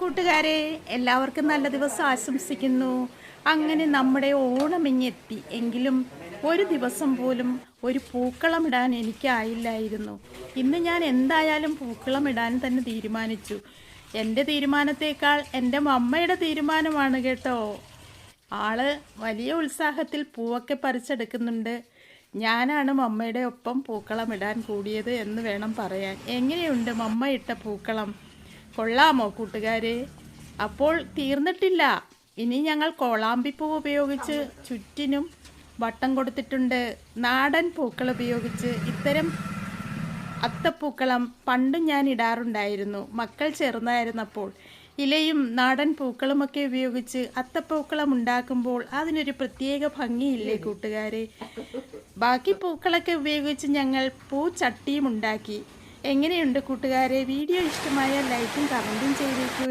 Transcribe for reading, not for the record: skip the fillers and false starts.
കൂട്ടുകാരെ, എല്ലാവർക്കും നല്ല ദിവസം ആശംസിക്കുന്നു. അങ്ങനെ നമ്മുടെ ഓണം ഇങ്ങെത്തി. എങ്കിലും ഒരു ദിവസം പോലും ഒരു പൂക്കളം ഇടാൻ എനിക്കായില്ലായിരുന്നു. ഇന്ന് ഞാൻ എന്തായാലും പൂക്കളം ഇടാൻ തന്നെ തീരുമാനിച്ചു. എൻ്റെ തീരുമാനത്തേക്കാൾ എൻ്റെ മമ്മയുടെ തീരുമാനമാണ് കേട്ടോ. ആള് വലിയ ഉത്സാഹത്തിൽ പൂവൊക്കെ പറിച്ചെടുക്കുന്നുണ്ട്. ഞാനാണ് മമ്മയുടെ ഒപ്പം പൂക്കളം ഇടാൻ കൂടിയത് എന്ന് വേണം പറയാൻ. എങ്ങനെയുണ്ട് മമ്മ ഇട്ട പൂക്കളം? കൊള്ളാമോ കൂട്ടുകാരെ? അപ്പോൾ തീർന്നിട്ടില്ല. ഇനി ഞങ്ങൾ കോളാമ്പിപ്പൂ ഉപയോഗിച്ച് ചുറ്റിനും വട്ടം കൊടുത്തിട്ടുണ്ട്. നാടൻ പൂക്കൾ ഉപയോഗിച്ച് ഇത്തരം അത്തപ്പൂക്കളം പണ്ടും ഞാൻ ഇടാറുണ്ടായിരുന്നു. മക്കൾ ചെറുതായിരുന്നപ്പോൾ ഇലയും നാടൻ പൂക്കളുമൊക്കെ ഉപയോഗിച്ച് അത്തപ്പൂക്കളം ഉണ്ടാക്കുമ്പോൾ അതിനൊരു പ്രത്യേക ഭംഗിയില്ലേ കൂട്ടുകാരെ? ബാക്കി പൂക്കളൊക്കെ ഉപയോഗിച്ച് ഞങ്ങൾ പൂച്ചട്ടിയും ഉണ്ടാക്കി. എങ്ങനെയുണ്ട് കൂട്ടുകാരെ? വീഡിയോ ഇഷ്ടമായാൽ ലൈക്കും കമൻറ്റും ചെയ്തേക്കൂ.